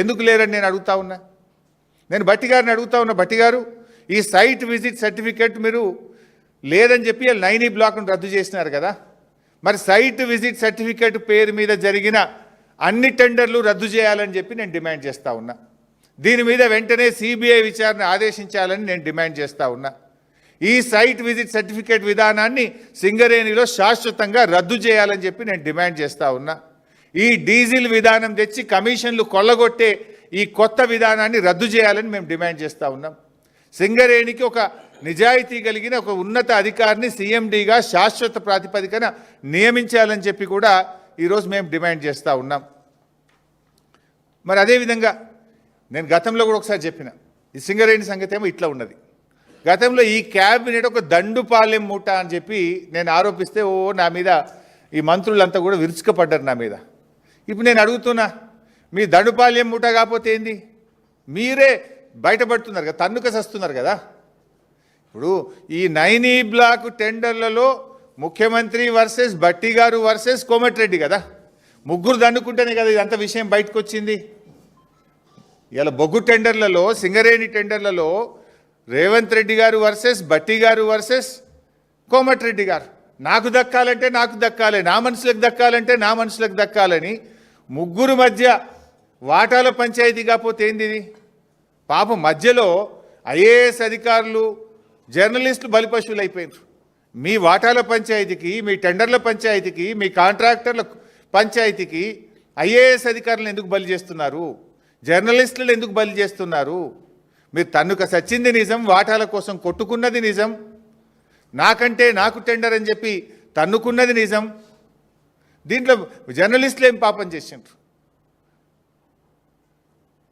ఎందుకు లేరని నేను అడుగుతా ఉన్నా. నేను భట్టి గారిని అడుగుతా ఉన్నా, భట్టి గారు ఈ సైట్ విజిట్ సర్టిఫికేట్ మీరు లేదని చెప్పి నైనీ బ్లాక్ను రద్దు చేసినారు కదా, మరి సైట్ విజిట్ సర్టిఫికేట్ పేరు మీద జరిగిన అన్ని టెండర్లు రద్దు చేయాలని చెప్పి నేను డిమాండ్ చేస్తూ ఉన్నా. దీని మీద వెంటనే సిబిఐ విచారణ ఆదేశించాలని నేను డిమాండ్ చేస్తూ ఉన్నా. ఈ సైట్ విజిట్ సర్టిఫికేట్ విధానాన్ని సింగరేణిలో శాశ్వతంగా రద్దు చేయాలని చెప్పి నేను డిమాండ్ చేస్తూ ఉన్నా. ఈ డీజిల్ విధానం తెచ్చి కమిషన్లు కొల్లగొట్టే ఈ కొత్త విధానాన్ని రద్దు చేయాలని మేము డిమాండ్ చేస్తూ ఉన్నాం. సింగరేణికి ఒక నిజాయితీ కలిగిన ఒక ఉన్నత అధికారిని సీఎండీగా శాశ్వత ప్రాతిపదికన నియమించాలని చెప్పి కూడా ఈరోజు మేము డిమాండ్ చేస్తూ ఉన్నాం. మరి అదేవిధంగా నేను గతంలో కూడా ఒకసారి చెప్పిన ఈ సింగరేణి సంగతి ఏమో ఇట్లా ఉన్నది. గతంలో ఈ క్యాబినెట్ ఒక దండుపాలెం మూట అని చెప్పి నేను ఆరోపిస్తే నా మీద ఈ మంత్రులంతా కూడా విరుచుకపడ్డారు నా మీద. ఇప్పుడు నేను అడుగుతున్నా, మీ దండుపాలెం మూట కాకపోతే ఏంది? మీరే బయటపడుతున్నారు కదా, తన్నుక సస్తున్నారు కదా. ఇప్పుడు ఈ నైనీ బ్లాక్ టెండర్లలో ముఖ్యమంత్రి వర్సెస్ భట్టి గారు వర్సెస్ కోమటిరెడ్డి కదా, ముగ్గురు దండుకుంటేనే కదా ఇదంతా విషయం బయటకు వచ్చింది. ఇలా బొగ్గు టెండర్లలో, సింగరేణి టెండర్లలో రేవంత్ రెడ్డి గారు వర్సెస్ భట్టి గారు వర్సెస్ కోమటిరెడ్డి గారు. నాకు దక్కాలంటే నాకు దక్కాలి, నా మనుషులకు దక్కాలంటే నా మనుషులకు దక్కాలని ముగ్గురు మధ్య వాటాల పంచాయతీ కాకపోతే ఏంది ఇది? పాపం మధ్యలో ఐఏఎస్ అధికారులు, జర్నలిస్టులు బలిపశువులు అయిపోయినారు. మీ వాటాల పంచాయతీకి, మీ టెండర్ల పంచాయతీకి, మీ కాంట్రాక్టర్ల పంచాయతీకి ఐఏఎస్ అధికారులను ఎందుకు బలి చేస్తున్నారు? జర్నలిస్టులను ఎందుకు బలి చేస్తున్నారు? మీరు తన్నుక సచ్చింది నిజం, వాటాల కోసం కొట్టుకున్నది నిజం, నాకంటే నాకు టెండర్ అని చెప్పి తన్నుకున్నది నిజం. దీంట్లో జర్నలిస్టులు ఏం పాపం చేసిండ్రు?